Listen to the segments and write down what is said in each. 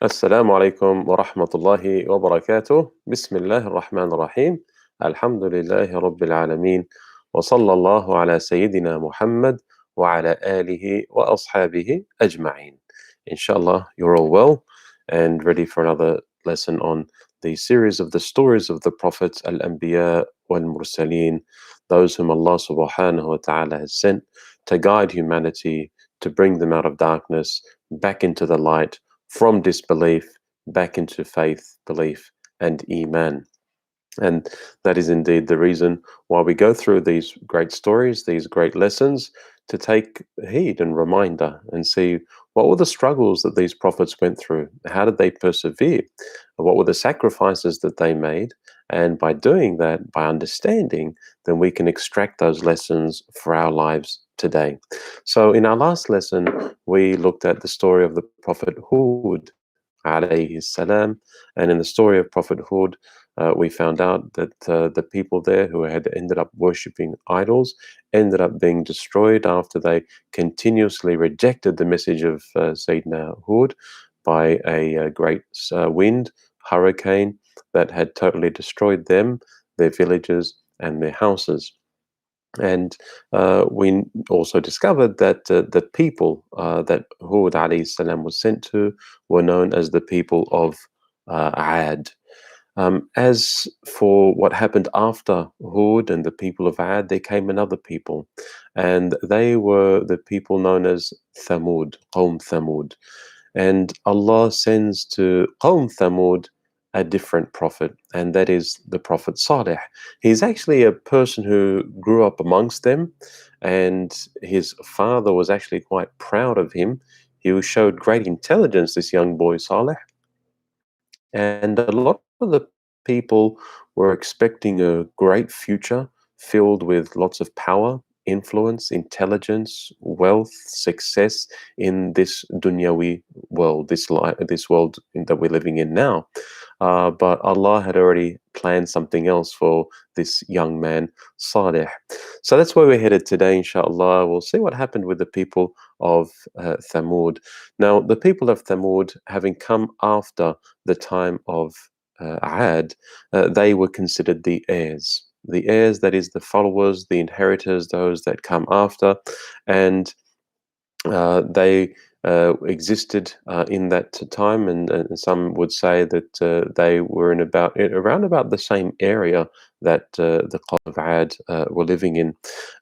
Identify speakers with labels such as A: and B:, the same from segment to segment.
A: السلام عليكم ورحمة الله وبركاته. بسم الله الرحمن الرحيم. الحمد لله رب العالمين، وصلى الله على سيدنا محمد وعلى آله وأصحابه أجمعين. Inshallah, you're all well and ready for another lesson on the series of the stories of the prophets, Al-Anbiya wal-Mursaleen, those whom Allah subhanahu wa ta'ala has sent to guide humanity, to bring them out of darkness back into the light, from disbelief back into faith, belief, and Iman. And that is indeed the reason why we go through these great stories, these great lessons, to take heed and reminder and see what were the struggles that these prophets went through? How did they persevere? What were the sacrifices that they made? And by doing that, by understanding, then we can extract those lessons for our lives today. So, in our last lesson, we looked at the story of the Prophet Hud, alayhi salam, and in the story of Prophet Hud, we found out that the people there who had ended up worshipping idols ended up being destroyed after they continuously rejected the message of Sayyidina Hud by a great wind, hurricane that had totally destroyed them, their villages, and their houses. And we also discovered that the people that Hud alayhi salam was sent to were known as the people of Ad. As for what happened after Hud and the people of Ad, there came another people, and they were the people known as Thamud, Qawm Thamud. And Allah sends to Qawm Thamud a different prophet, and that is the Prophet Saleh. He's actually a person who grew up amongst them, and his father was actually quite proud of him. He showed great intelligence, this young boy Saleh, and a lot of the people were expecting a great future filled with lots of power, influence, intelligence, wealth, success in this dunyawi world, this world that we're living in now. But Allah had already planned something else for this young man, Saleh. So that's where we're headed today, inshallah. We'll see what happened with the people of Thamud. Now, the people of Thamud, having come after the time of Ad, they were considered the heirs. The heirs, that is, the followers, the inheritors, those that come after, and they existed in that time, and some would say that they were around about the same area that the Qawm of Ad were living in.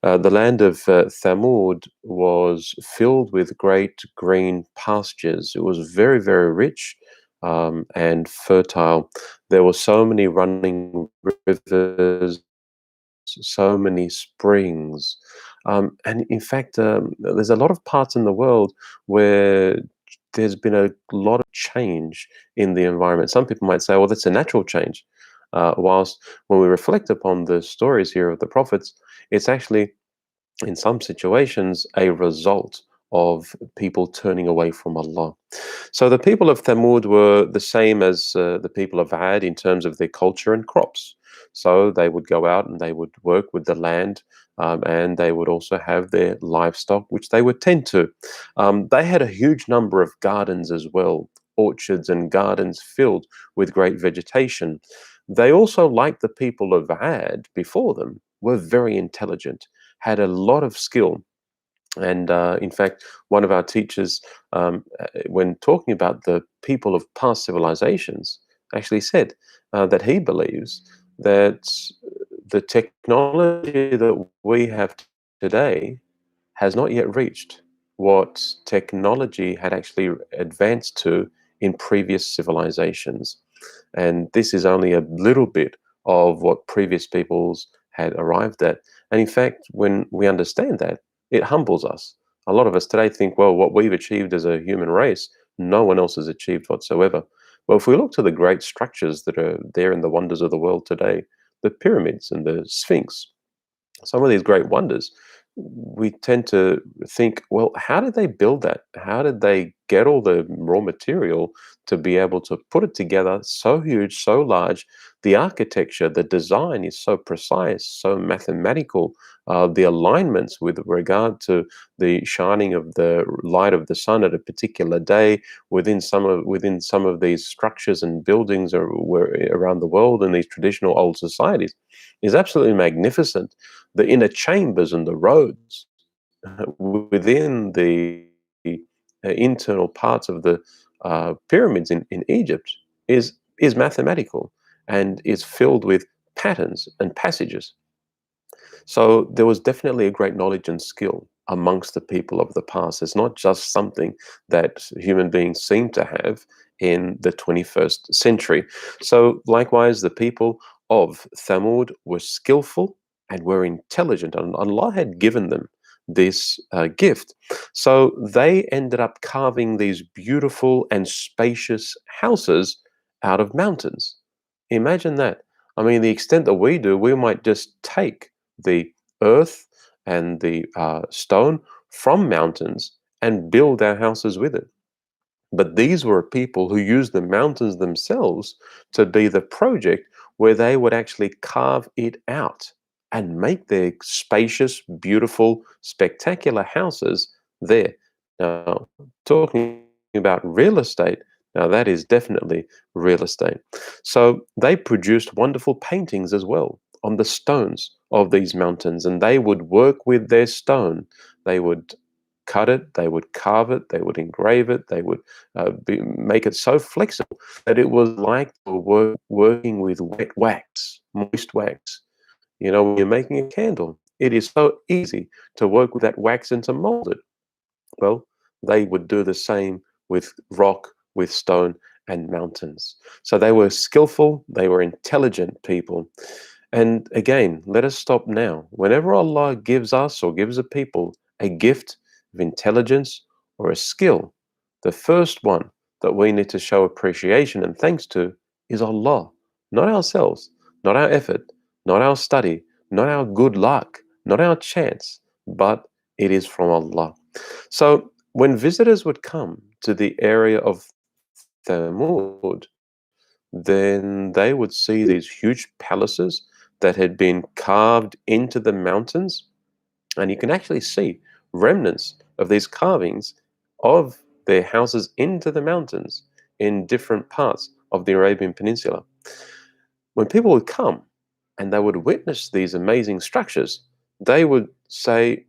A: The land of Thamud was filled with great green pastures. It was very, very rich and fertile. There were so many running rivers, so many springs. And in fact, there's a lot of parts in the world where there's been a lot of change in the environment. Some people might say, well, that's a natural change. Whilst when we reflect upon the stories here of the prophets, it's actually, in some situations, a result of people turning away from Allah. So the people of Thamud were the same as the people of Ad in terms of their culture and crops. So they would go out and they would work with the land, and they would also have their livestock, which they would tend to. They had a huge number of gardens as well, orchards and gardens filled with great vegetation. They also, like the people of Ad before them, were very intelligent, had a lot of skill. And in fact, one of our teachers, when talking about the people of past civilizations, actually said that he believes that the technology that we have today has not yet reached what technology had actually advanced to in previous civilizations. And this is only a little bit of what previous peoples had arrived at. And in fact, when we understand that, it humbles us. A lot of us today think, well, what we've achieved as a human race, no one else has achieved whatsoever. Well, if we look to the great structures that are there in the wonders of the world today, the pyramids and the Sphinx, some of these great wonders, we tend to think, well, how did they build that? How did they get all the raw material to be able to put it together so huge, so large, The architecture, the design is so precise, so mathematical. The alignments with regard to the shining of the light of the sun at a particular day within some of these structures and buildings around the world in these traditional old societies is absolutely magnificent. The inner chambers and the roads within the internal parts of the pyramids in Egypt is mathematical and is filled with patterns and passages. So there was definitely a great knowledge and skill amongst the people of the past. It's not just something that human beings seem to have in the 21st century. So likewise, the people of Thamud were skillful and were intelligent, and Allah had given them this gift. So they ended up carving these beautiful and spacious houses out of mountains. Imagine that. I mean, the extent that we do, we might just take the earth and the stone from mountains and build our houses with it. But these were people who used the mountains themselves to be the project where they would actually carve it out and make their spacious, beautiful, spectacular houses there. Now, talking about real estate, now that is definitely real estate. So they produced wonderful paintings as well on the stones of these mountains, and they would work with their stone. They would cut it, they would carve it, they would engrave it, they would make it so flexible that it was like they were working with wet wax, moist wax. You know, when you're making a candle, it is so easy to work with that wax and to mold it. Well, they would do the same with rock, with stone, and mountains. So they were skillful, they were intelligent people. And again, let us stop now. Whenever Allah gives us or gives a people a gift of intelligence or a skill, the first one that we need to show appreciation and thanks to is Allah, not ourselves, not our effort, not our study, not our good luck, not our chance, but it is from Allah. So when visitors would come to the area of Thamud, then they would see these huge palaces that had been carved into the mountains. And you can actually see remnants of these carvings of their houses into the mountains in different parts of the Arabian Peninsula. When people would come and they would witness these amazing structures, they would say,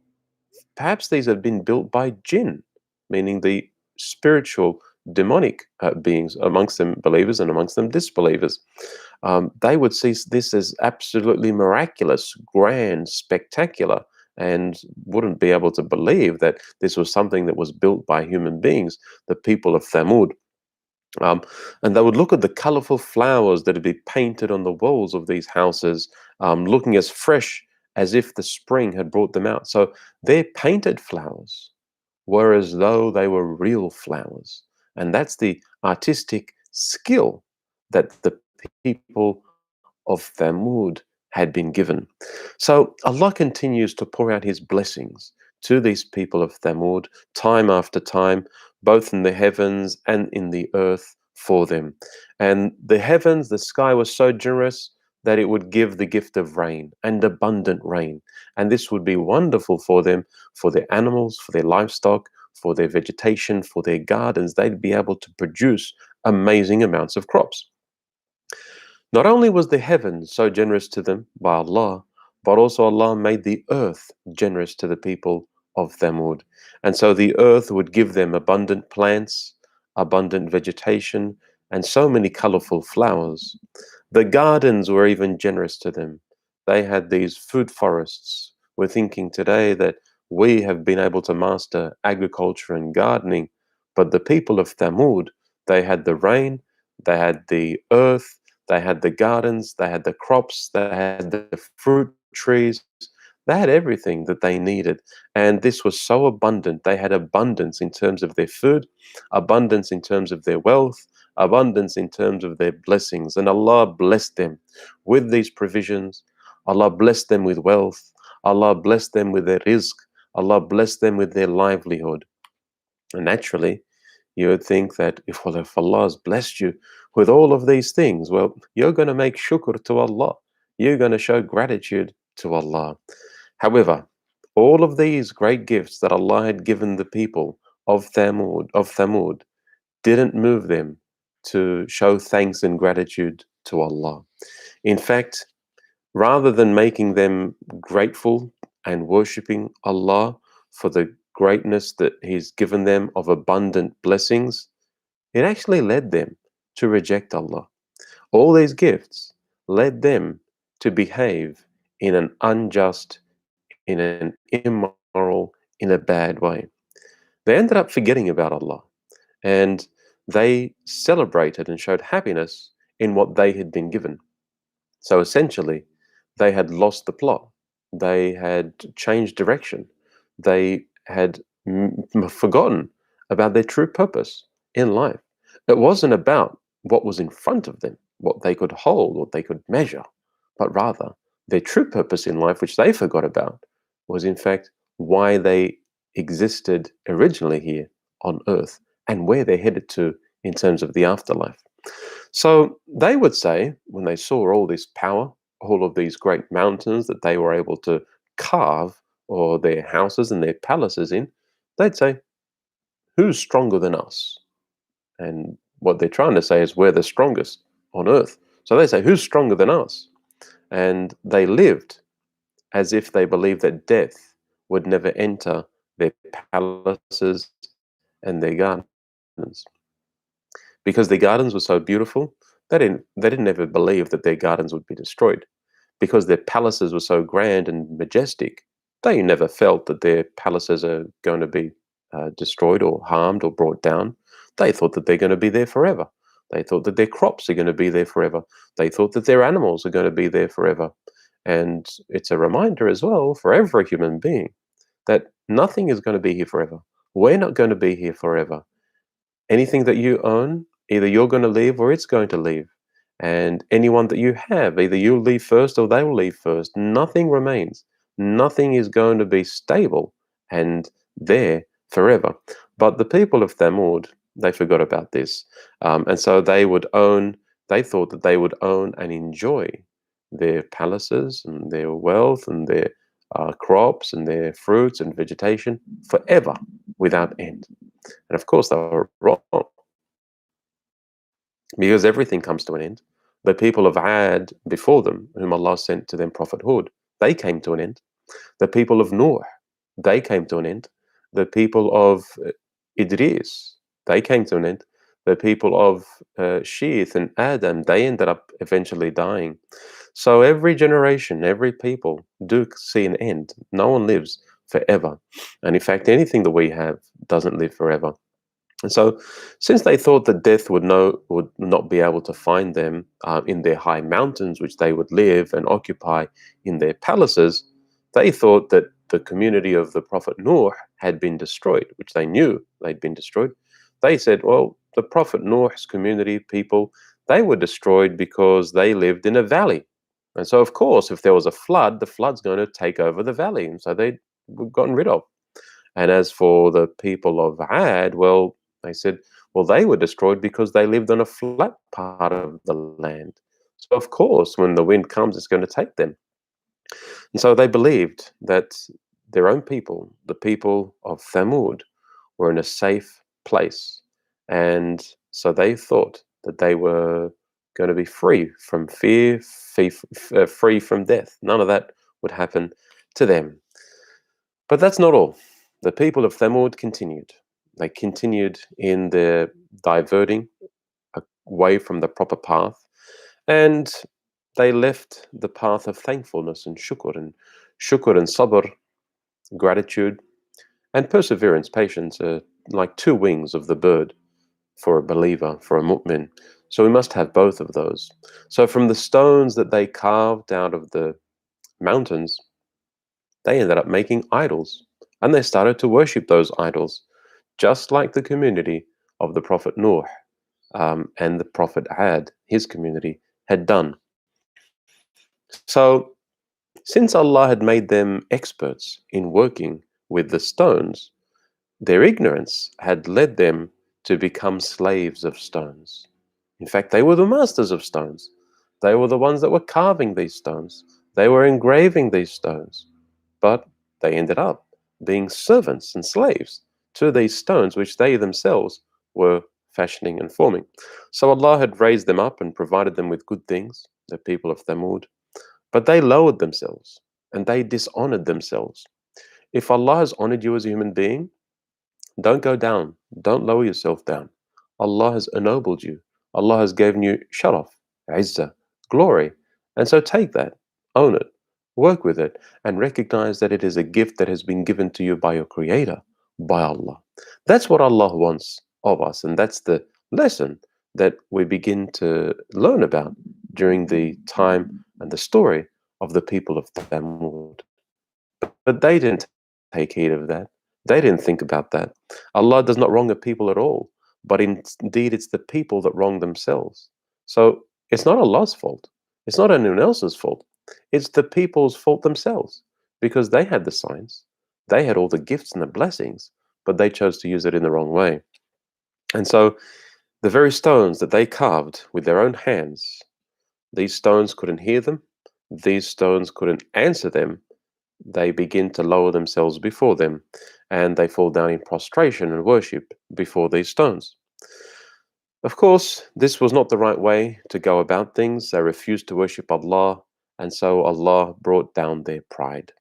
A: perhaps these have been built by jinn, meaning the spiritual, demonic beings amongst them believers and amongst them disbelievers. They would see this as absolutely miraculous, grand, spectacular, and wouldn't be able to believe that this was something that was built by human beings, the people of Thamud. Um, and they would look at the colorful flowers that would be painted on the walls of these houses, looking as fresh as if the spring had brought them out. So their painted flowers were as though they were real flowers. And that's the artistic skill that the people of Thamud had been given. So Allah continues to pour out His blessings to these people of Thamud time after time, both in the heavens and in the earth for them. And the heavens, the sky was so generous that it would give the gift of rain and abundant rain. And this would be wonderful for them, for their animals, for their livestock, for their vegetation, for their gardens. They'd be able to produce amazing amounts of crops. Not only was the heaven so generous to them by Allah, but also Allah made the earth generous to the people of Thamud. And so the earth would give them abundant plants, abundant vegetation, and so many colorful flowers. The gardens were even generous to them. They had these food forests. We're thinking today that we have been able to master agriculture and gardening, but the people of Thamud, they had the rain, they had the earth, they had the gardens, they had the crops, they had the fruit trees, they had everything that they needed. And this was so abundant. They had abundance in terms of their food, abundance in terms of their wealth, abundance in terms of their blessings. And Allah blessed them with these provisions. Allah blessed them with wealth. Allah blessed them with their rizq. Allah blessed them with their livelihood. And naturally, you would think that if Allah has blessed you with all of these things? Well, you're going to make shukr to Allah. You're going to show gratitude to Allah. However, all of these great gifts that Allah had given the people of Thamud didn't move them to show thanks and gratitude to Allah. In fact, rather than making them grateful and worshipping Allah for the greatness that He's given them of abundant blessings, it actually led them to reject Allah. All these gifts led them to behave in an unjust, in an immoral, in a bad way. They ended up forgetting about Allah, and they celebrated and showed happiness in what they had been given. So essentially, they had lost the plot. They had changed direction. They had forgotten about their true purpose in life. It wasn't about what was in front of them, what they could hold, what they could measure, but rather their true purpose in life, which they forgot about, was in fact why they existed originally here on earth and where they're headed to in terms of the afterlife. So they would say, when they saw all this power, all of these great mountains that they were able to carve or their houses and their palaces in, they'd say, who's stronger than us? And what they're trying to say is, we're the strongest on earth. So they say, who's stronger than us? And they lived as if they believed that death would never enter their palaces and their gardens. Because their gardens were so beautiful, they didn't ever believe that their gardens would be destroyed. Because their palaces were so grand and majestic, they never felt that their palaces are going to be destroyed or harmed or brought down. They thought that they're going to be there forever. They thought that their crops are going to be there forever. They thought that their animals are going to be there forever. And it's a reminder as well for every human being that nothing is going to be here forever. We're not going to be here forever. Anything that you own, either you're going to leave or it's going to leave. And anyone that you have, either you'll leave first or they will leave first. Nothing remains. Nothing is going to be stable and there forever. But the people of Thamud, they forgot about this. And so they thought that they would own and enjoy their palaces and their wealth and their crops and their fruits and vegetation forever without end. And of course, they were wrong because everything comes to an end. The people of Ad before them, whom Allah sent to them Prophet Hud, they came to an end. The people of Noah, they came to an end. The people of Idris, they came to an end. The people of Sheeth and Adam, they ended up eventually dying. So every generation, every people do see an end. No one lives forever. And in fact, anything that we have doesn't live forever. And so, since they thought that death would not be able to find them in their high mountains, which they would live and occupy in their palaces, they thought that the community of the Prophet Noah had been destroyed, which they knew they'd been destroyed. They said, well, the Prophet Noah's community people, they were destroyed because they lived in a valley. And so, of course, if there was a flood, the flood's going to take over the valley. And so they were gotten rid of. And as for the people of Ad, well, they said, well, they were destroyed because they lived on a flat part of the land. So, of course, when the wind comes, it's going to take them. And so they believed that their own people, the people of Thamud, were in a safe place. And so they thought that they were going to be free from fear, free from death. None of that would happen to them. But that's not all. The people of Thamud continued. They continued in their diverting away from the proper path, and they left the path of thankfulness and shukr and sabr, gratitude, and perseverance, patience, are like two wings of the bird for a believer, for a mu'min. So we must have both of those. So from the stones that they carved out of the mountains, they ended up making idols, and they started to worship those idols, just like the community of the Prophet Noah and the Prophet Ad, his community, had done. So, since Allah had made them experts in working with the stones, their ignorance had led them to become slaves of stones. In fact, they were the masters of stones. They were the ones that were carving these stones. They were engraving these stones. But they ended up being servants and slaves to these stones, which they themselves were fashioning and forming. So Allah had raised them up and provided them with good things, the people of Thamud, but they lowered themselves and they dishonored themselves. If Allah has honored you as a human being, don't go down. Don't lower yourself down. Allah has ennobled you. Allah has given you sharaf, izzah, glory. And so take that, own it, work with it, and recognize that it is a gift that has been given to you by your Creator, by Allah. That's what Allah wants of us. And that's the lesson that we begin to learn about during the time and the story of the people of Thamud. But they didn't take heed of that. They didn't think about that. Allah does not wrong the people at all, but indeed it's the people that wrong themselves. So it's not Allah's fault. It's not anyone else's fault. It's the people's fault themselves because they had the signs, they had all the gifts and the blessings, but they chose to use it in the wrong way. And so the very stones that they carved with their own hands, these stones couldn't hear them, these stones couldn't answer them. They begin to lower themselves before them, and they fall down in prostration and worship before these stones. Of course, this was not the right way to go about things. They refused to worship Allah, and so Allah brought down their pride.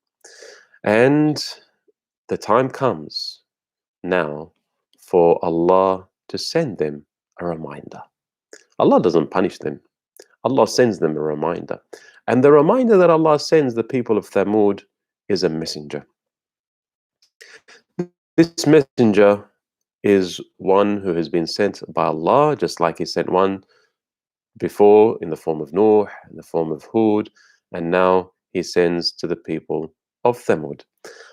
A: And the time comes now for Allah to send them a reminder. Allah doesn't punish them. Allah sends them a reminder. And the reminder that Allah sends the people of Thamud is a messenger. This messenger is one who has been sent by Allah, just like He sent one before in the form of Nuh, in the form of Hud, and now He sends to the people of Thamud.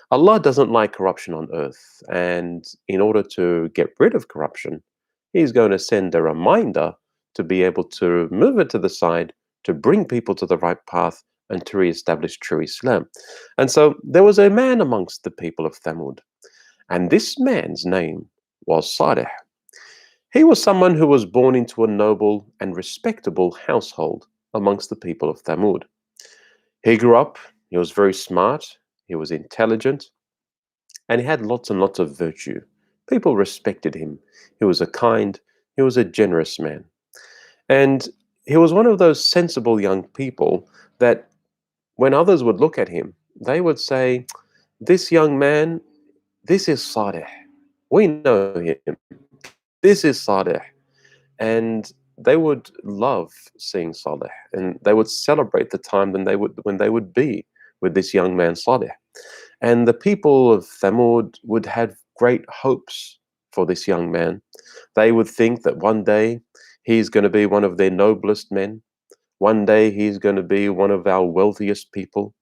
A: Allah doesn't like corruption on earth, and in order to get rid of corruption, He's going to send a reminder to be able to move it to the side, to bring people to the right path, and to re-establish true Islam. And so there was a man amongst the people of Thamud, and this man's name was Saleh. He was someone who was born into a noble and respectable household amongst the people of Thamud. He grew up, he was very smart, he was intelligent, and he had lots and lots of virtue. People respected him. He was a kind, he was a generous man. And he was one of those sensible young people that when others would look at him, they would say, "This young man, this is Saleh. We know him. This is Saleh." And they would love seeing Saleh, and they would celebrate the time when they would be with this young man Saleh. And the people of Thamud would have great hopes for this young man. They would think that one day he's going to be one of their noblest men. One day he's going to be one of our wealthiest people.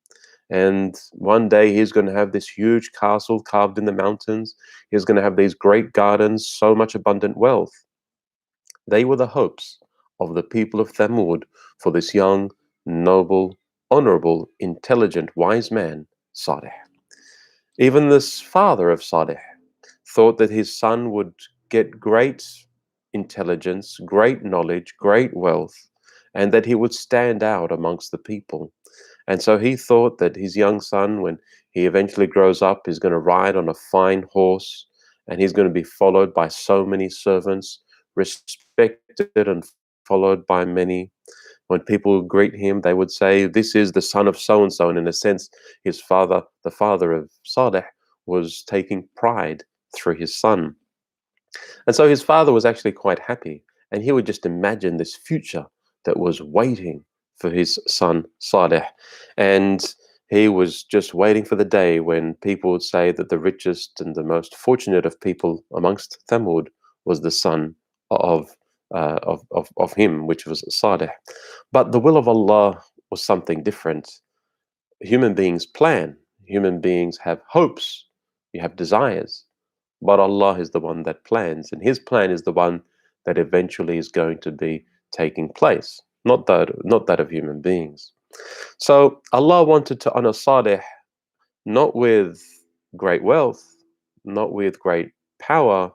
A: And one day he's going to have this huge castle carved in the mountains. He's going to have these great gardens, so much abundant wealth. They were the hopes of the people of Thamud for this young, noble, honorable, intelligent, wise man, Saleh. Even this father of Saleh thought that his son would get great intelligence, great knowledge, great wealth, and that he would stand out amongst the people. And so he thought that his young son, when he eventually grows up, is going to ride on a fine horse and he's going to be followed by so many servants, respected and followed by many. When people would greet him, they would say, "This is the son of so and so." And in a sense, his father, the father of Saleh, was taking pride through his son. And so his father was actually quite happy. And he would just imagine this future that was waiting for his son Saleh. And he was just waiting for the day when people would say that the richest and the most fortunate of people amongst Thamud was the son of, of him, which was Saleh. But the will of Allah was something different. Human beings plan, human beings have hopes, you have desires. But Allah is the one that plans, and His plan is the one that eventually is going to be taking place, not that of human beings. So Allah wanted to honor Saleh not with great wealth, not with great power,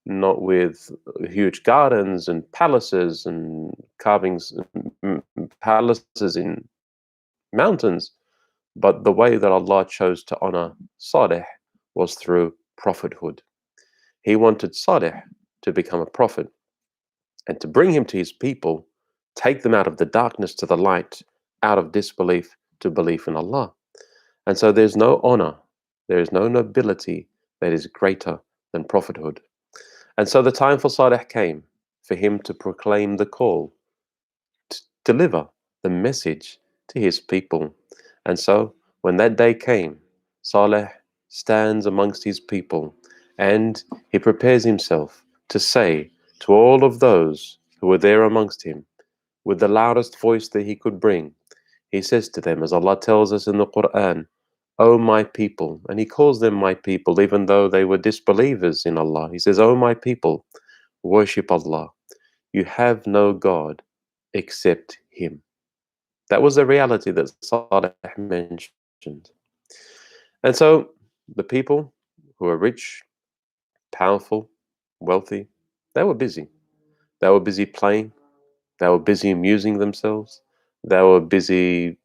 A: not with huge gardens and palaces and carvings, palaces in mountains, but the way that Allah chose to honor Saleh was through prophethood. He wanted Saleh to become a prophet and to bring him to his people, take them out of the darkness to the light, out of disbelief to belief in Allah. And so there's no honor, there is no nobility that is greater than prophethood. And so the time for Saleh came for him to proclaim the call, to deliver the message to his people. And so when that day came, Saleh stands amongst his people and he prepares himself to say to all of those who were there amongst him, with the loudest voice that he could bring, he says to them, as Allah tells us in the Quran, O my people, and he calls them my people, even though they were disbelievers in Allah. He says, O my people, worship Allah. You have no God except Him. That was the reality that Saleh mentioned. And so the people who are rich, powerful, wealthy, they were busy. They were busy playing. They were busy amusing themselves. They were busy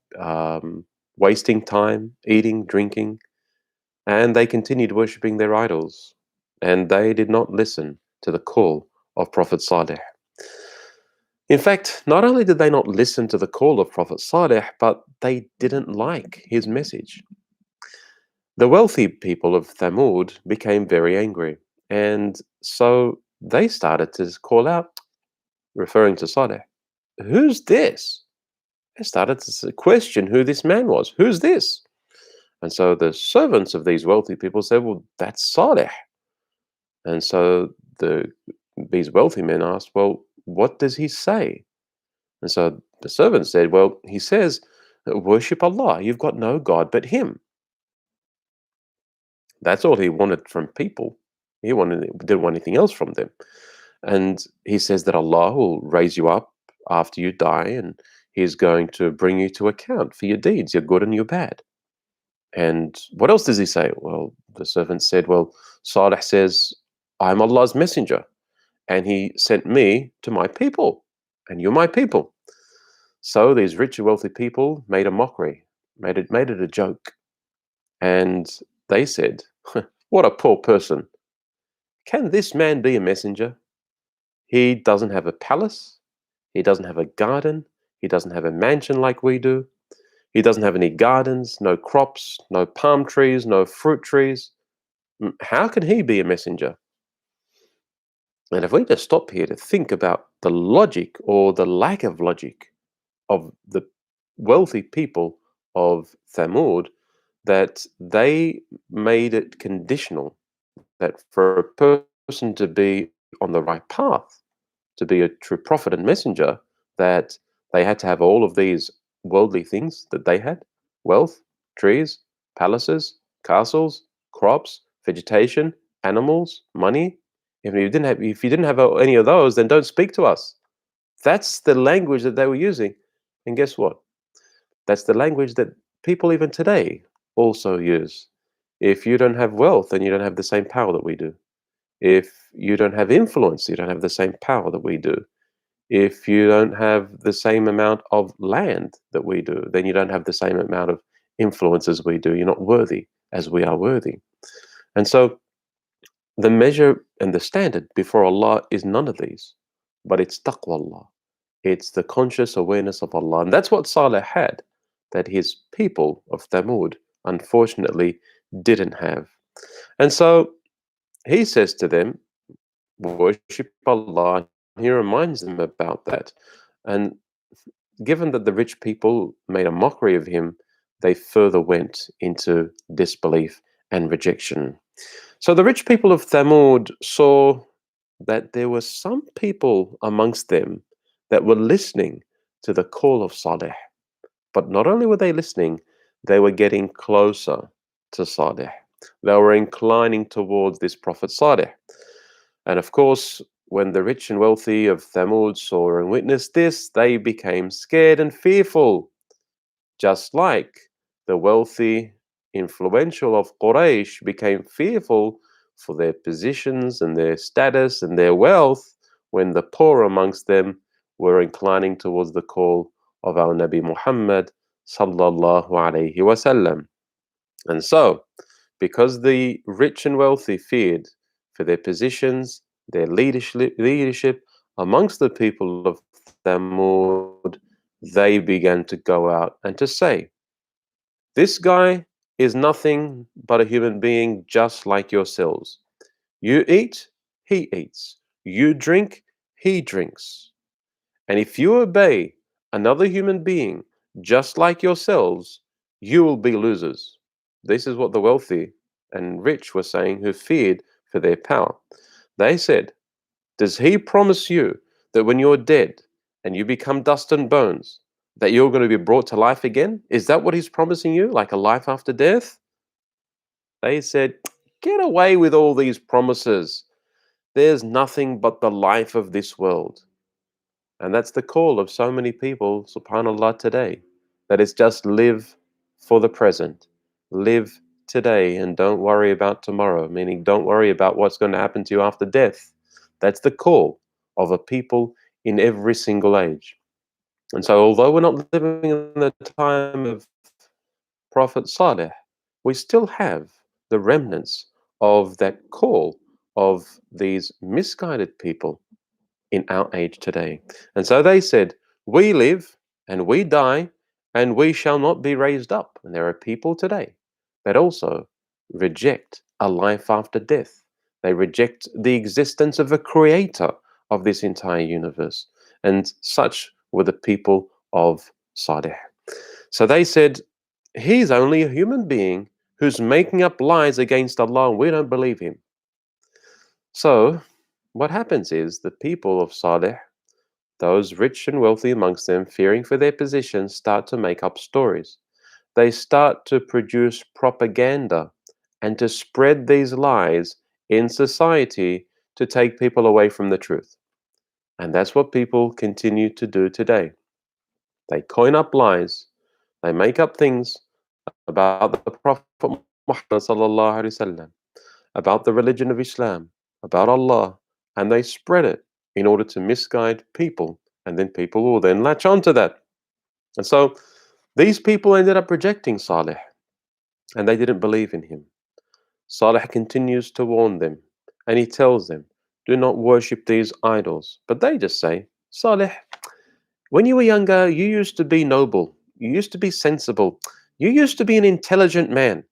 A: wasting time, eating, drinking, and they continued worshipping their idols. And they did not listen to the call of Prophet Saleh. In fact, not only did they not listen to the call of Prophet Saleh, but they didn't like his message. The wealthy people of Thamud became very angry, and so they started to call out, referring to Saleh, who's this? They started to question who this man was. Who's this? And so the servants of these wealthy people said, well, that's Saleh. And so these wealthy men asked, well, what does he say? And so the servant said, well, he says, worship Allah. You've got no God but him. That's all he wanted from people. Didn't want anything else from them. And he says that Allah will raise you up after you die, and he's going to bring you to account for your deeds, your good and your bad. And what else does he say? Well, the servant said, well, Saleh says, I'm Allah's messenger, and he sent me to my people, and you're my people. So these rich and wealthy people made a mockery, made it a joke. And they said, what a poor person. Can this man be a messenger? He doesn't have a palace. He doesn't have a garden. He doesn't have a mansion like we do. He doesn't have any gardens, no crops, no palm trees, no fruit trees. How can he be a messenger? And if we just stop here to think about the logic or the lack of logic of the wealthy people of Thamud, that they made it conditional that for a person to be on the right path, to be a true prophet and messenger, that they had to have all of these worldly things that they had: wealth, trees, palaces, castles, crops, vegetation, animals, money. If you didn't have any of those, then don't speak to us. That's the language that they were using. And guess what? That's the language that people even today also use. If you don't have wealth, then you don't have the same power that we do. If you don't have influence, you don't have the same power that we do. If you don't have the same amount of land that we do, then you don't have the same amount of influence as we do. You're not worthy as we are worthy. And so the measure and the standard before Allah is none of these, but it's taqwa Allah. It's the conscious awareness of Allah. And that's what Saleh had, that his people of Thamud unfortunately didn't have. And so he says to them, worship Allah. He reminds them about that. And given that the rich people made a mockery of him, they further went into disbelief and rejection. So the rich people of Thamud saw that there were some people amongst them that were listening to the call of Saleh. But not only were they listening, they were getting closer to Saleh. They were inclining towards this prophet Saleh. And of course, when the rich and wealthy of Thamud saw and witnessed this, they became scared and fearful, just like the wealthy, influential of Quraysh became fearful for their positions and their status and their wealth, when the poor amongst them were inclining towards the call of our Nabi Muhammad sallallahu alayhi wasallam. And so, because the rich and wealthy feared for their positions, their leadership amongst the people of Thamud, they began to go out and to say, "This guy is nothing but a human being just like yourselves. You eat, he eats. You drink, he drinks. And if you obey another human being just like yourselves, you will be losers." This is what the wealthy and rich were saying who feared for their power. They said, "Does he promise you that when you're dead and you become dust and bones, that you're going to be brought to life again? Is that what he's promising you, like a life after death?" They said, "Get away with all these promises. There's nothing but the life of this world." And that's the call of so many people, subhanAllah, today. That is just live for the present. Live today and don't worry about tomorrow, meaning don't worry about what's going to happen to you after death. That's the call of a people in every single age. And so, although we're not living in the time of Prophet Saleh, we still have the remnants of that call of these misguided people in our age today. And so they said, "We live and we die and we shall not be raised up." And there are people today that also reject a life after death. They reject the existence of a creator of this entire universe. And such were the people of Saleh. So they said, "He's only a human being who's making up lies against Allah, and we don't believe him." So what happens is the people of Saleh, those rich and wealthy amongst them, fearing for their positions, start to make up stories. They start to produce propaganda and to spread these lies in society to take people away from the truth. And that's what people continue to do today. They coin up lies, they make up things about the Prophet Muhammad sallallahu alaihi wasallam, about the religion of Islam, about Allah, and they spread it in order to misguide people, and then people will then latch onto that. And so these people ended up rejecting Saleh, and they didn't believe in him. Saleh continues to warn them, and he tells them, "Do not worship these idols." But they just say, "Saleh, when you were younger, you used to be noble, you used to be sensible, you used to be an intelligent man.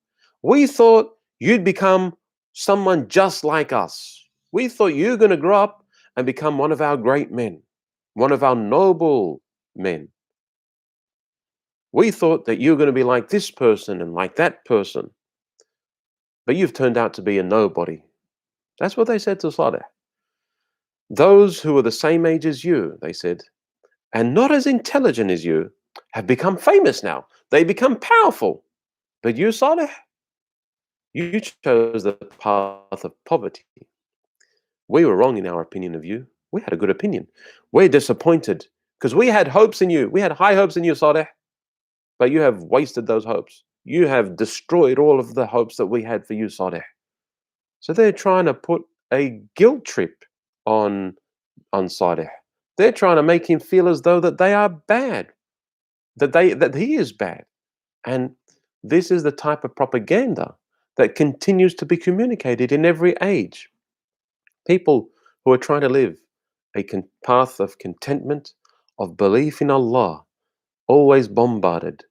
A: We thought you'd become someone just like us. We thought you were going to grow up and become one of our great men, one of our noble men. We thought that you were going to be like this person and like that person, but you've turned out to be a nobody." That's what they said to Saleh. "Those who are the same age as you," they said, "and not as intelligent as you, have become famous now. They become powerful. But you, Saleh, you chose the path of poverty. We were wrong in our opinion of you. We had a good opinion. We're disappointed because we had hopes in you. We had high hopes in you, Saleh, but you have wasted those hopes. You have destroyed all of the hopes that we had for you, Saleh." So they're trying to put a guilt trip on Saleh. They're trying to make him feel as though that they are bad, that he is bad. And this is the type of propaganda that continues to be communicated in every age. People who are trying to live a path of contentment, of belief in Allah, always bombarded,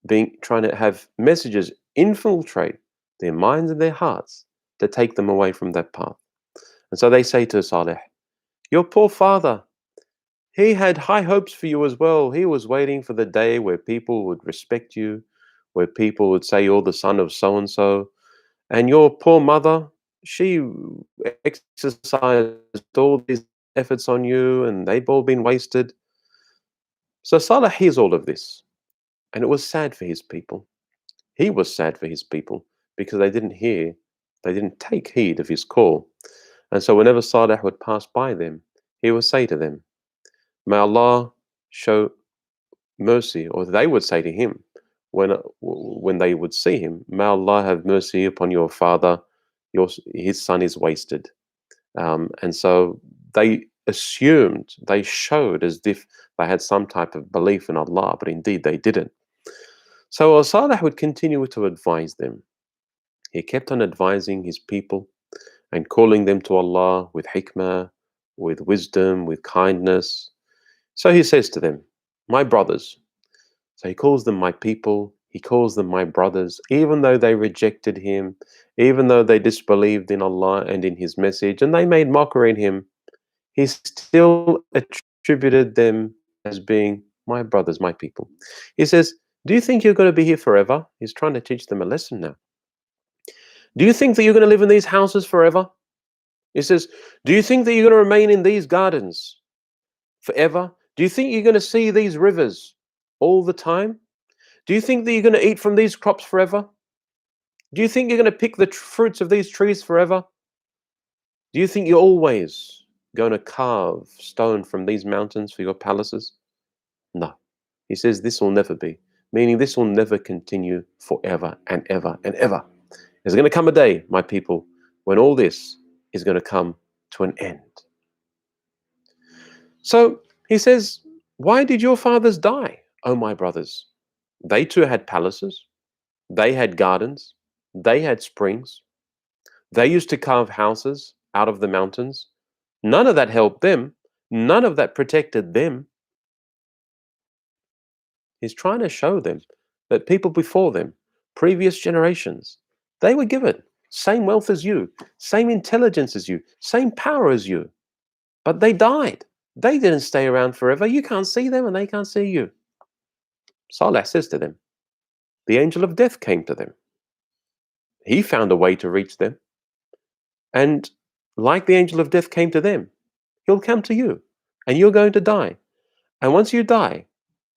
A: being trying to have messages infiltrate their minds and their hearts to take them away from that path. And so they say to Saleh, "Your poor father, he had high hopes for you as well. He was waiting for the day where people would respect you, where people would say you're the son of so and so. And your poor mother, she exercised all these efforts on you, and they've all been wasted." So Salah hears all of this, and it was sad for his people. He was sad for his people because they didn't take heed of his call. And so whenever Saleh would pass by them, he would say to them, "May Allah show mercy," or they would say to him when they would see him, "May Allah have mercy upon your father. his son is wasted. And so they assumed, they showed as if they had some type of belief in Allah, but indeed they didn't. So Saleh would continue to advise them. He kept on advising his people and calling them to Allah with hikmah, with wisdom, with kindness. So he says to them, my brothers. So he calls them my people, he calls them my brothers, even though they rejected him, even though they disbelieved in Allah and in his message, and they made mockery in him, he still attributed them as being my brothers, my people. He says, do you think you're going to be here forever? He's trying to teach them a lesson now. Do you think that you're going to live in these houses forever? He says, do you think that you're going to remain in these gardens forever? Do you think you're going to see these rivers all the time? Do you think that you're going to eat from these crops forever? Do you think you're going to pick the fruits of these trees forever? Do you think you're always going to carve stone from these mountains for your palaces? No. He says this will never be, meaning this will never continue forever and ever and ever. There's going to come a day, my people, when all this is going to come to an end. So he says, why did your fathers die, oh my brothers? They too had palaces. They had gardens. They had springs. They used to carve houses out of the mountains. None of that helped them. None of that protected them. He's trying to show them that people before them, previous generations, they were given same wealth as you, same intelligence as you, same power as you, but they died. They didn't stay around forever. You can't see them and they can't see you. Saleh says to them, the angel of death came to them. He found a way to reach them. And like the angel of death came to them, he'll come to you and you're going to die. And once you die,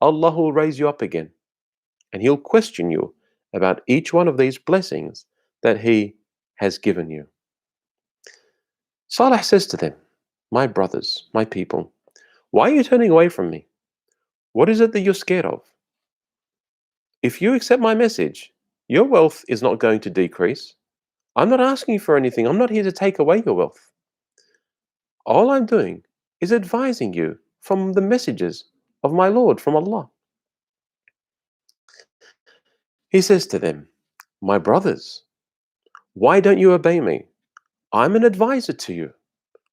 A: Allah will raise you up again and he'll question you about each one of these blessings that he has given you. Saleh says to them, my brothers, my people, why are you turning away from me? What is it that you're scared of? If you accept my message, your wealth is not going to decrease. I'm not asking you for anything. I'm not here to take away your wealth. All I'm doing is advising you from the messages of my Lord, from Allah. He says to them, my brothers, why don't you obey me? I'm an advisor to you.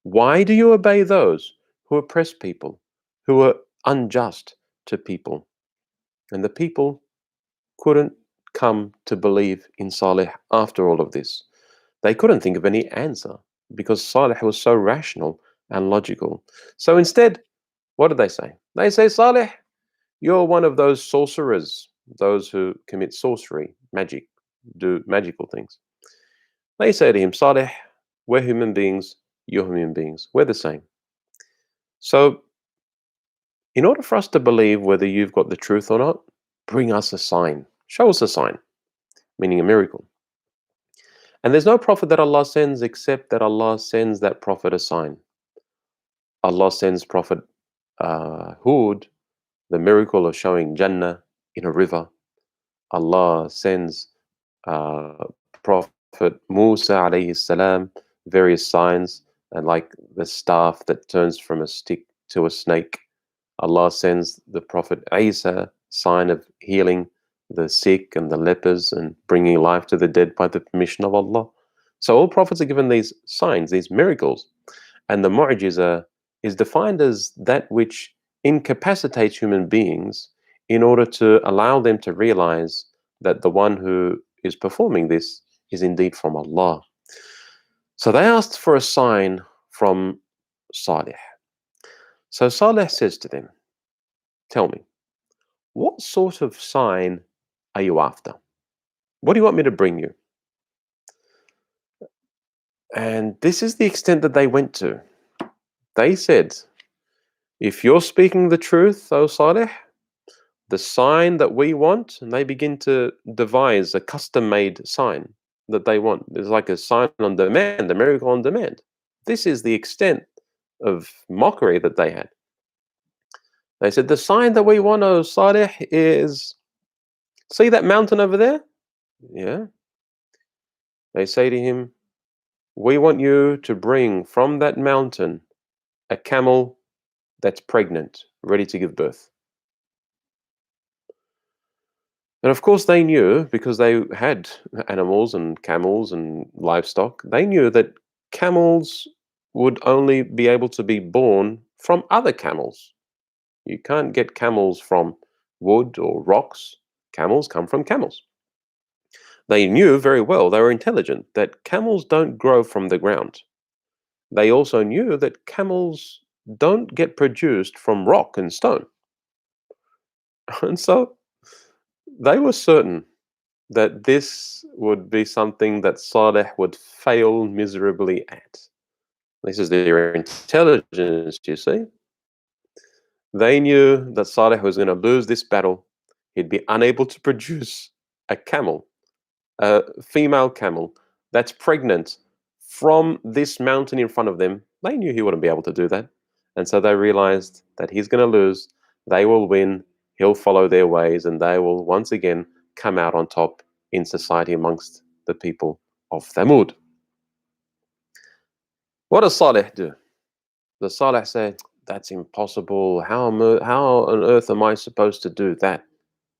A: Why do you obey those who oppress people, who are unjust to people? And the people couldn't come to believe in Saleh after all of this. They couldn't think of any answer because Saleh was so rational and logical. So instead, what did they say? They say, Saleh, you're one of those sorcerers, those who commit sorcery, magic, do magical things. They say to him, Saleh, we're human beings, you're human beings, we're the same. So, in order for us to believe whether you've got the truth or not, bring us a sign. Show us a sign, meaning a miracle. And there's no prophet that Allah sends except that Allah sends that prophet a sign. Allah sends Prophet Hud the miracle of showing Jannah in a river. Allah sends uh, Prophet Musa alayhi salam various signs, and like the staff that turns from a stick to a snake. Allah sends the Prophet Isa sign of healing the sick and the lepers and bringing life to the dead by the permission of Allah. So all prophets are given these signs, these miracles, and the mu'jiza is defined as that which incapacitates human beings in order to allow them to realize that the one who is performing this is indeed from Allah. So they asked for a sign from Saleh. So Saleh says to them, tell me, what sort of sign are you after? What do you want me to bring you? And this is the extent that they went to. They said, if you're speaking the truth, O Saleh, the sign that we want, and they begin to devise a custom-made sign that they want. It's like a sign on demand, a miracle on demand. This is the extent of mockery that they had. They said, the sign that we want, O Saleh, is, see that mountain over there? Yeah. They say to him, we want you to bring from that mountain a camel that's pregnant, ready to give birth. And of course, they knew because they had animals and camels and livestock, they knew that camels would only be able to be born from other camels. You can't get camels from wood or rocks. Camels come from camels. They knew very well, they were intelligent, that camels don't grow from the ground. They also knew that camels don't get produced from rock and stone. And so they were certain that this would be something that Saleh would fail miserably at. This is their intelligence, you see. They knew that Saleh was going to lose this battle. He'd be unable to produce a camel, a female camel that's pregnant from this mountain in front of them. They knew he wouldn't be able to do that. And so they realized that he's going to lose. They will win. He'll follow their ways, and they will once again come out on top in society amongst the people of Thamud. What does Saleh do? Does Saleh say, "That's impossible. How on earth am I supposed to do that?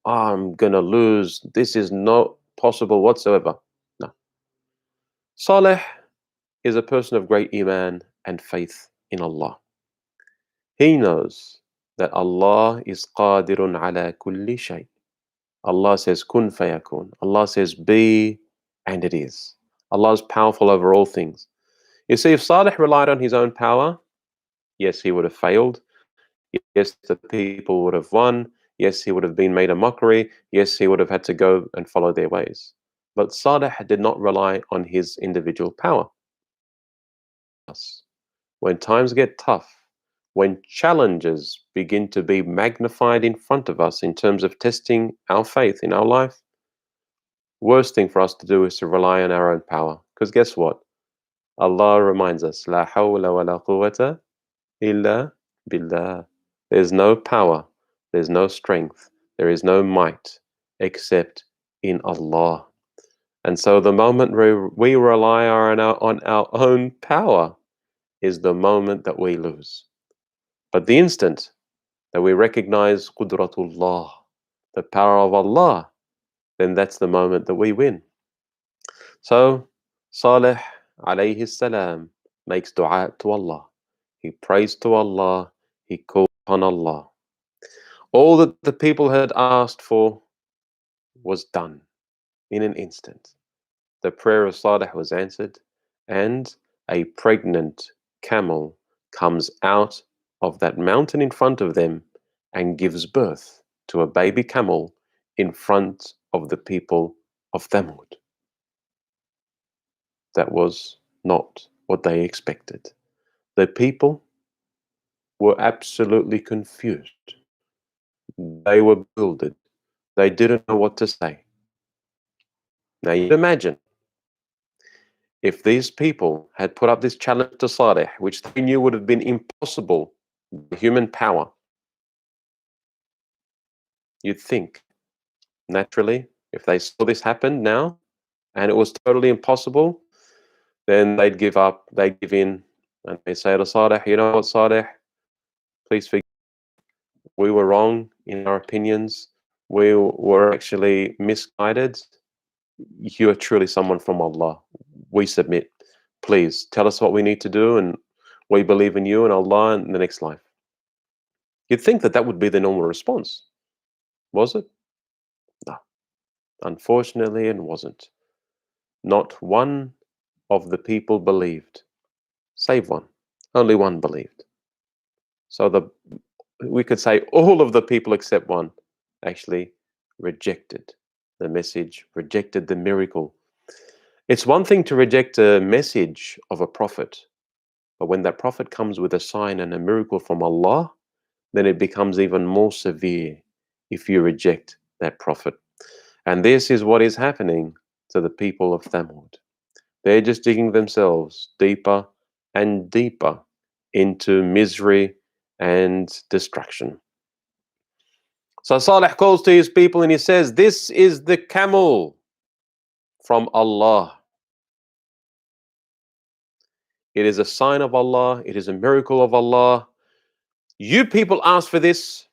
A: I'm going to lose. This is not possible whatsoever." No. Saleh is a person of great iman and faith in Allah. He knows that Allah is qadirun ala kulli shay. Allah says kun fayakun. Allah says be, and it is. Allah is powerful over all things. You see, if Saleh relied on his own power, yes, he would have failed. Yes, the people would have won. Yes, he would have been made a mockery. Yes, he would have had to go and follow their ways. But Saleh did not rely on his individual power. When times get tough, when challenges begin to be magnified in front of us in terms of testing our faith in our life, worst thing for us to do is to rely on our own power. Because guess what? Allah reminds us, La hawla wa la quwwata illa billah. There's no power, there's no strength, there is no might except in Allah. And so the moment we rely on our own power is the moment that we lose. But the instant that we recognize Qudratullah, the power of Allah, then that's the moment that we win. So Saleh alayhi salam makes dua to Allah. He prays to Allah, he calls on Allah. All that the people had asked for was done in an instant. The prayer of Saleh was answered, and a pregnant camel comes out of that mountain in front of them and gives birth to a baby camel in front of the people of Thamud. That was not what they expected. The people were absolutely confused. They were bewildered. They didn't know what to say. Now you imagine if these people had put up this challenge to Saleh, which they knew would have been impossible by human power, you'd think, naturally, if they saw this happen now and it was totally impossible, then they'd give up, they'd give in, and they say to Saleh, you know what, Saleh, please forgive. We were wrong in our opinions. We were actually misguided. You are truly someone from Allah. We submit. Please tell us what we need to do, and we believe in you and Allah in the next life. You'd think that that would be the normal response. Was it? No. Unfortunately, it wasn't. Not one of the people believed, save one. Only one believed. So we could say all of the people except one actually rejected the message, rejected the miracle. It's one thing to reject a message of a prophet, but when that prophet comes with a sign and a miracle from Allah, then it becomes even more severe if you reject that prophet. And this is what is happening to the people of Thamud. They're just digging themselves deeper and deeper into misery and destruction. So Saleh calls to his people and he says, this is the camel from Allah. It is a sign of Allah. It is a miracle of Allah. You people asked for this,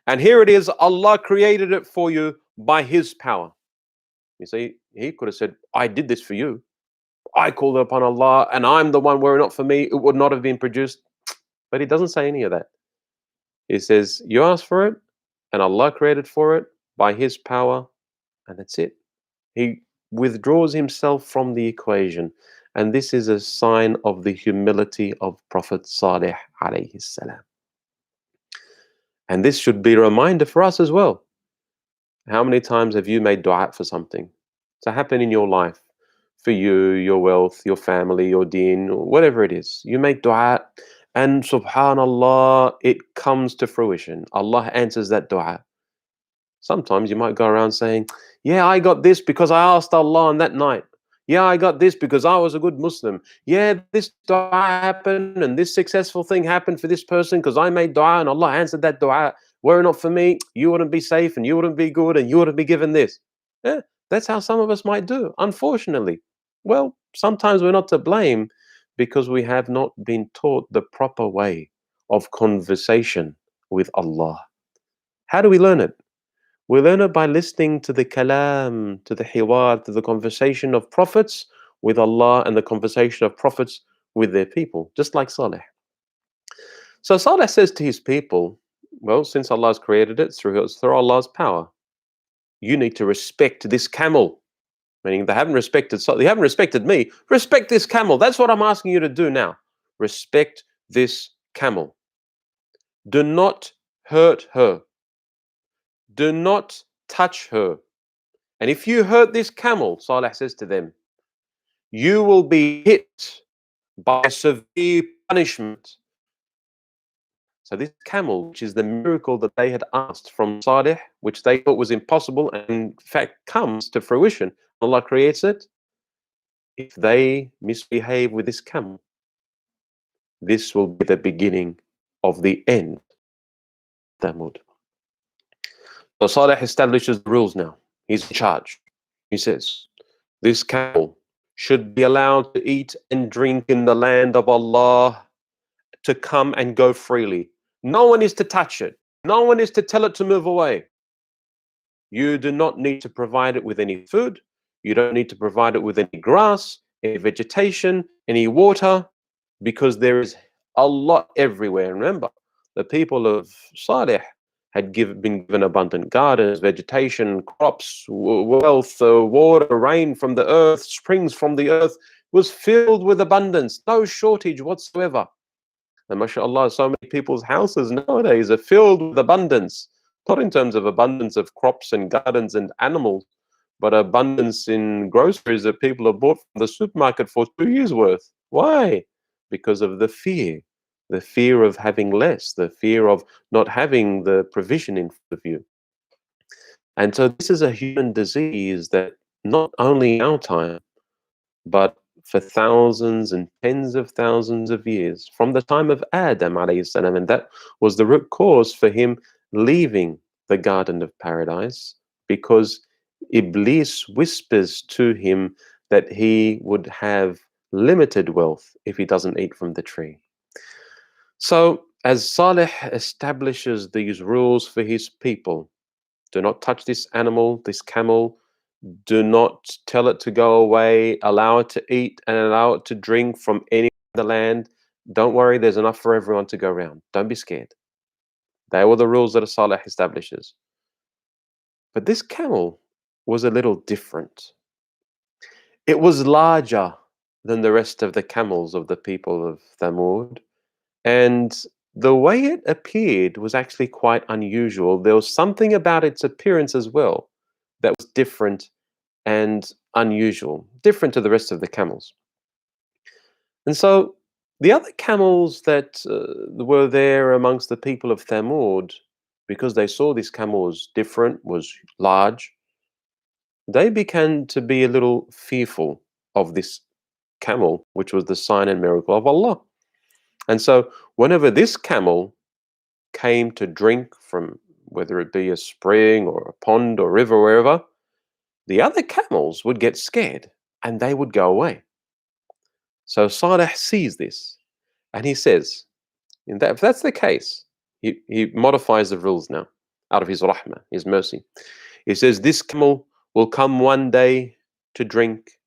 A: and here it is. Allah created it for you by His power. You see, He could have said, I did this for you. I called upon Allah, and I'm the one. Were it not for me, it would not have been produced. But He doesn't say any of that. He says, you asked for it, and Allah created for it by His power, and that's it. He withdraws Himself from the equation. And this is a sign of the humility of Prophet Saleh alayhi salam. And this should be a reminder for us as well. How many times have you made dua for something to happen in your life? For you, your wealth, your family, your deen, whatever it is. You make dua and subhanallah, it comes to fruition. Allah answers that dua. Sometimes you might go around saying, yeah, I got this because I asked Allah on that night. Yeah, I got this because I was a good Muslim. Yeah, this dua happened and this successful thing happened for this person because I made dua and Allah answered that dua. Were it not for me, you wouldn't be safe and you wouldn't be good and you wouldn't be given this. Yeah, that's how some of us might do, unfortunately. Well, sometimes we're not to blame because we have not been taught the proper way of conversation with Allah. How do we learn it? We learn it by listening to the kalam, to the hiwar, to the conversation of prophets with Allah and the conversation of prophets with their people, just like Saleh. So Saleh says to his people, well, since Allah has created it through Allah's power, you need to respect this camel. Meaning they haven't respected Saleh, they haven't respected me. Respect this camel. That's what I'm asking you to do now. Respect this camel. Do not hurt her. Do not touch her. And if you hurt this camel, Saleh says to them, you will be hit by severe punishment. So this camel, which is the miracle that they had asked from Saleh, which they thought was impossible, and in fact comes to fruition, Allah creates it. If they misbehave with this camel, this will be the beginning of the end. Thamud. So Saleh establishes the rules now. He's in charge. He says, this camel should be allowed to eat and drink in the land of Allah, to come and go freely. No one is to touch it. No one is to tell it to move away. You do not need to provide it with any food. You don't need to provide it with any grass, any vegetation, any water, because there is a lot everywhere. Remember, the people of Saleh had been given abundant gardens, vegetation, crops, wealth, water, rain from the earth, springs from the earth, was filled with abundance, no shortage whatsoever. And mashallah, so many people's houses nowadays are filled with abundance, not in terms of abundance of crops and gardens and animals, but abundance in groceries that people have bought from the supermarket for 2 years' worth. Why? Because of the fear of having less, the fear of not having the provision in front of you. And so this is a human disease that not only in our time, but for thousands and tens of thousands of years, from the time of Adam alayhi salam, and that was the root cause for him leaving the Garden of Paradise, because Iblis whispers to him that he would have limited wealth if he doesn't eat from the tree. So, as Saleh establishes these rules for his people, do not touch this animal, this camel. Do not tell it to go away. Allow it to eat and allow it to drink from any of the land. Don't worry, there's enough for everyone to go around. Don't be scared. They were the rules that Saleh establishes. But this camel was a little different. It was larger than the rest of the camels of the people of Thamud. And the way it appeared was actually quite unusual. There was something about its appearance as well that was different and unusual, different to the rest of the camels. And so the other camels that were there amongst the people of Thamud, because they saw this camel was different, was large, they began to be a little fearful of this camel, which was the sign and miracle of Allah. And so whenever this camel came to drink from, whether it be a spring or a pond or river, wherever, the other camels would get scared and they would go away. So Saleh sees this and he says, if that's the case, he modifies the rules now out of his rahmah, his mercy. He says, this camel will come one day to drink,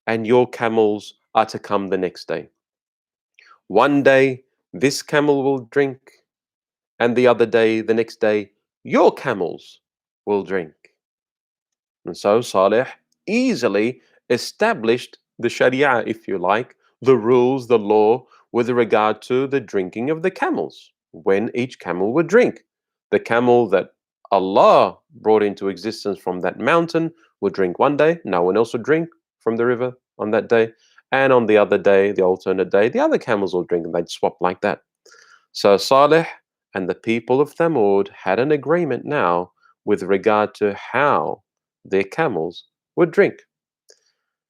A: and your camels are to come the next day. One day, this camel will drink, and the other day, the next day, your camels will drink. And so Saleh easily established the Sharia, if you like, the rules, the law with regard to the drinking of the camels, when each camel would drink. The camel that Allah brought into existence from that mountain would drink one day, no one else would drink from the river on that day. And on the other day, the alternate day, the other camels will drink and they'd swap like that. So Saleh and the people of Thamud had an agreement now with regard to how their camels would drink.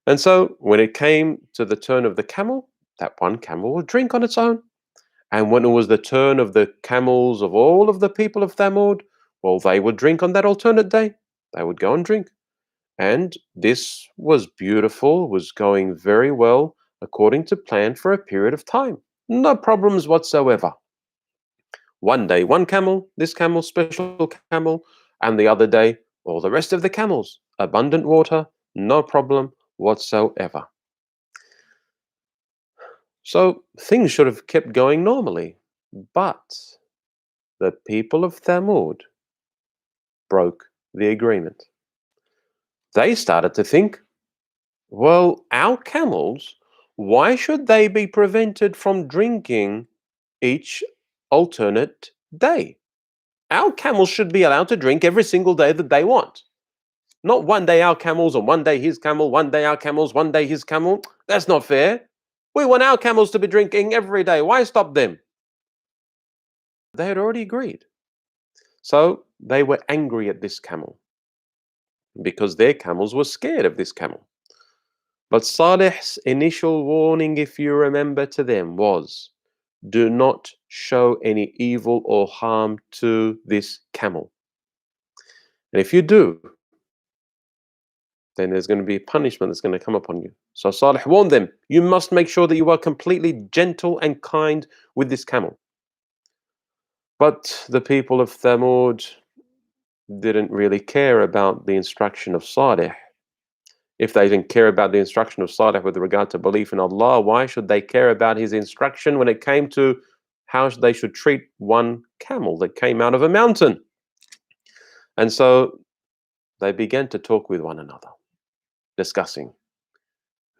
A: And so when it came to the turn of the camel, that one camel would drink on its own. And when it was the turn of the camels of all of the people of Thamud, well, they would drink on that alternate day. They would go and drink. And this was beautiful, was going very well according to plan for a period of time. No problems whatsoever. One day, one camel, this camel, special camel, and the other day, all the rest of the camels. Abundant water, no problem whatsoever. So things should have kept going normally. But the people of Thamud broke the agreement. They started to think, well, our camels, why should they be prevented from drinking each alternate day? Our camels should be allowed to drink every single day that they want. Not one day our camels and one day his camel, one day our camels, one day his camel. That's not fair. We want our camels to be drinking every day. Why stop them? They had already agreed. So they were angry at this camel because their camels were scared of this camel. But Saleh's initial warning, if you remember, to them was, do not show any evil or harm to this camel. And if you do, then there's going to be a punishment that's going to come upon you. So Saleh warned them, you must make sure that you are completely gentle and kind with this camel. But the people of Thamud didn't really care about the instruction of Saleh. If they didn't care about the instruction of Saleh with regard to belief in Allah, why should they care about his instruction when it came to how they should treat one camel that came out of a mountain? And so they began to talk with one another, discussing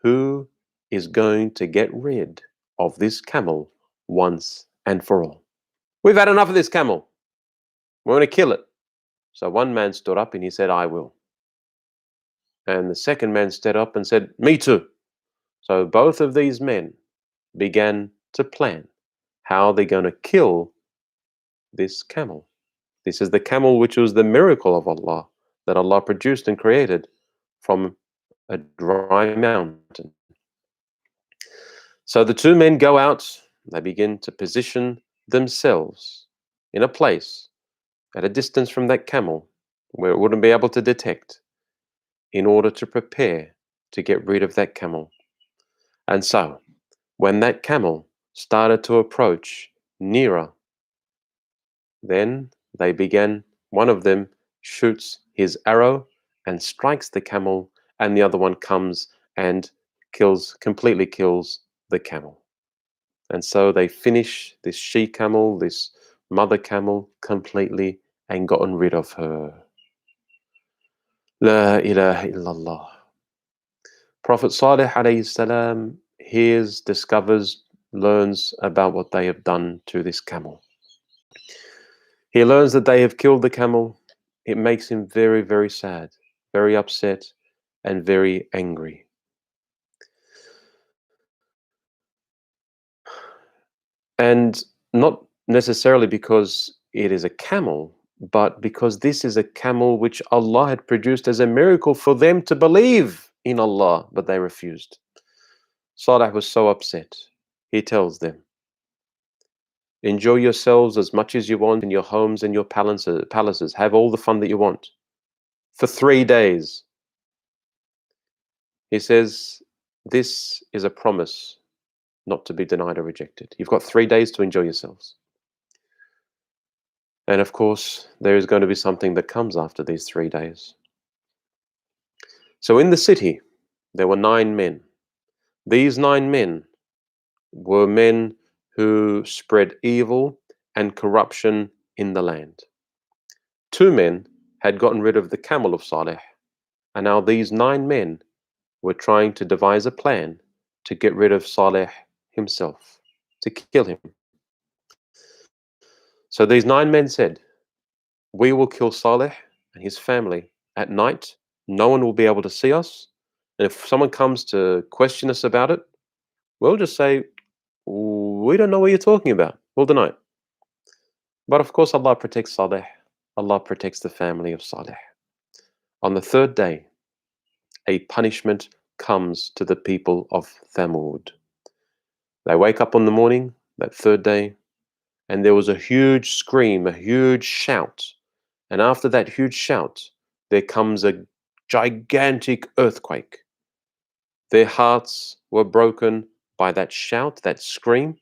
A: who is going to get rid of this camel once and for all. We've had enough of this camel. We're going to kill it. So one man stood up and he said, I will. And the second man stood up and said, me too. So both of these men began to plan how they're going to kill this camel. This is the camel which was the miracle of Allah, that Allah produced and created from a dry mountain. So the two men go out, they begin to position themselves in a place at a distance from that camel where it wouldn't be able to detect, in order to prepare to get rid of that camel. And so when that camel started to approach nearer, then they began, one of them shoots his arrow and strikes the camel, and the other one comes and completely kills the camel. And so they finish this she camel, this mother camel, completely and gotten rid of her. La ilaha illallah. Prophet Saleh alayhi salam hears, discovers, learns about what they have done to this camel. He learns that they have killed the camel. It makes him very, very sad, very upset, and very angry. And not necessarily because it is a camel, but because this is a camel which Allah had produced as a miracle for them to believe in Allah, but they refused. Saleh was so upset. He tells them, enjoy yourselves as much as you want in your homes and your palaces. Have all the fun that you want. For 3 days. He says, this is a promise not to be denied or rejected. You've got 3 days to enjoy yourselves. And of course, there is going to be something that comes after these 3 days. So in the city, there were 9 men. These 9 men were men who spread evil and corruption in the land. 2 men had gotten rid of the camel of Saleh, and now these 9 men were trying to devise a plan to get rid of Saleh himself, to kill him. So these 9 men said, "We will kill Saleh and his family at night. No one will be able to see us. And if someone comes to question us about it, we'll just say, we don't know what you're talking about. We'll deny it." But of course, Allah protects Saleh. Allah protects the family of Saleh. On the 3rd day, a punishment comes to the people of Thamud. They wake up on the morning, that 3rd day, and there was a huge scream, a huge shout. And after that huge shout, there comes a gigantic earthquake. Their hearts were broken by that shout, that scream.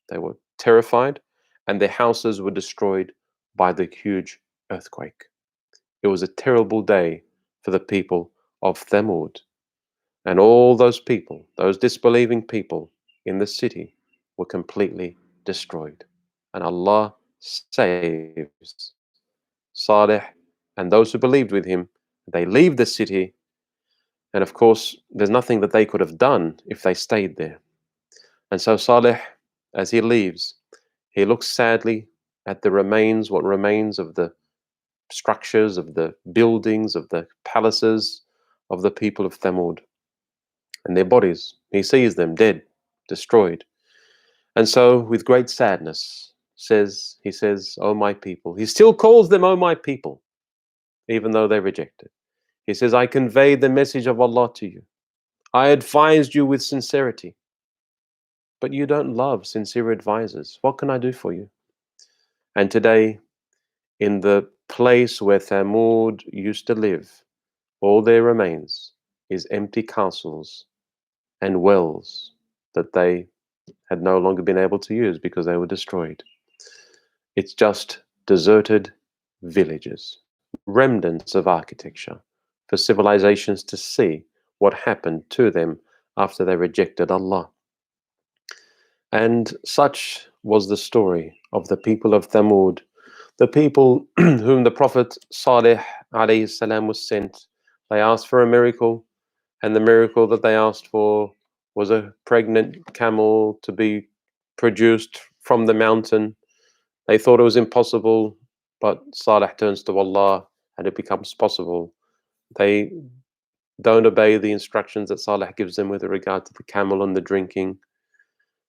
A: They were terrified, and their houses were destroyed by the huge earthquake. It was a terrible day for the people of Thamud. And all those people, those disbelieving people in the city, were completely destroyed. And Allah saves Saleh and those who believed with him. They leave the city, and of course, there's nothing that they could have done if they stayed there. And so Saleh, as he leaves, he looks sadly at the remains, what remains of the structures, of the buildings, of the palaces of the people of Thamud and their bodies. He sees them dead, destroyed. And so, with great sadness, he says, "Oh, my people." He still calls them, "Oh, my people," even though they reject it. He says, "I conveyed the message of Allah to you. I advised you with sincerity, but you don't love sincere advisors. What can I do for you?" And today, in the place where Thamud used to live, all there remains is empty castles and wells that they had no longer been able to use because they were destroyed. It's just deserted villages, remnants of architecture for civilizations to see what happened to them after they rejected Allah. And such was the story of the people of Thamud, the people whom the Prophet Saleh alayhi salam was sent. They asked for a miracle, and the miracle that they asked for was a pregnant camel to be produced from the mountain. They thought it was impossible, but Saleh turns to Allah and it becomes possible. They don't obey the instructions that Saleh gives them with regard to the camel and the drinking.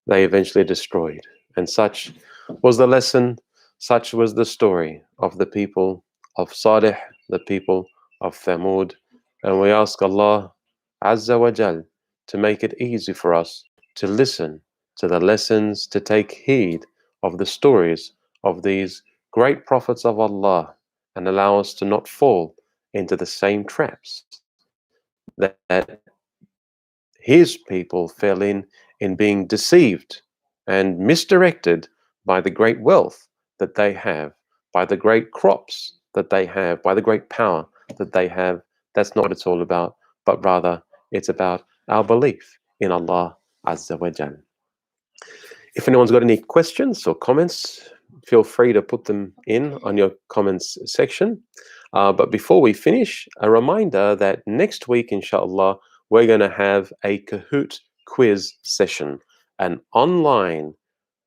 A: They eventually destroyed. And such was the lesson, such was the story of the people of Saleh, the people of Thamud. And we ask Allah Azza wa Jal to make it easy for us to listen to the lessons, to take heed of the stories of these great prophets of Allah, and allow us to not fall into the same traps that his people fell in being deceived and misdirected by the great wealth that they have, by the great crops that they have, by the great power that they have. That's not what it's all about, but rather it's about our belief in Allah Azza wa Jal. If anyone's got any questions or comments, feel free to put them in on your comments section. But before we finish, a reminder that next week, inshallah, we're going to have a Kahoot quiz session, an online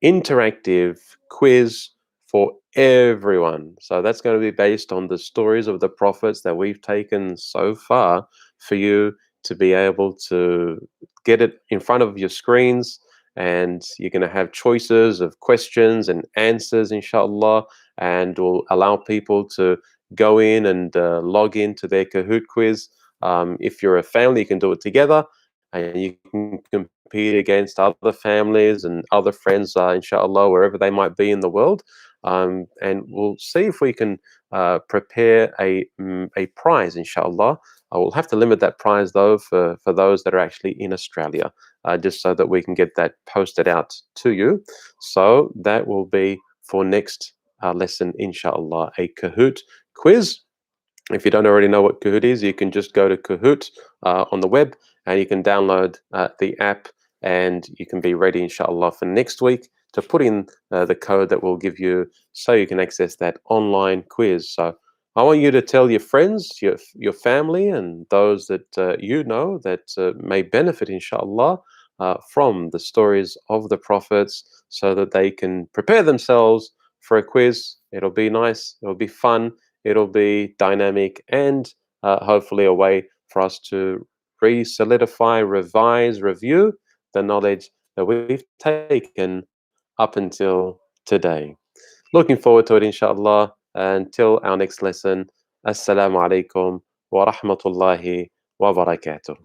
A: interactive quiz for everyone. So that's going to be based on the stories of the prophets that we've taken so far for you to be able to get it in front of your screens. And you're going to have choices of questions and answers, inshallah, and will allow people to go in and log into their Kahoot quiz. If you're a family, you can do it together, and you can compete against other families and other friends, inshallah, wherever they might be in the world. And we'll see if we can prepare a prize, inshallah, I will have to limit that prize though for those that are actually in Australia, just so that we can get that posted out to you. So that will be for next lesson, inshallah, a Kahoot quiz. If you don't already know what Kahoot is, you can just go to Kahoot on the web and you can download the app, and you can be ready, inshallah, for next week to put in the code that we'll give you so you can access that online quiz. So I want you to tell your friends, your family, and those that you know that may benefit, inshallah, from the stories of the prophets so that they can prepare themselves for a quiz. It'll be nice, it'll be fun, it'll be dynamic, and hopefully a way for us to re-solidify, revise, review the knowledge that we've taken up until today. Looking forward to it, inshallah. Until our next lesson, Assalamu alaikum wa rahmatullahi wa barakatuh.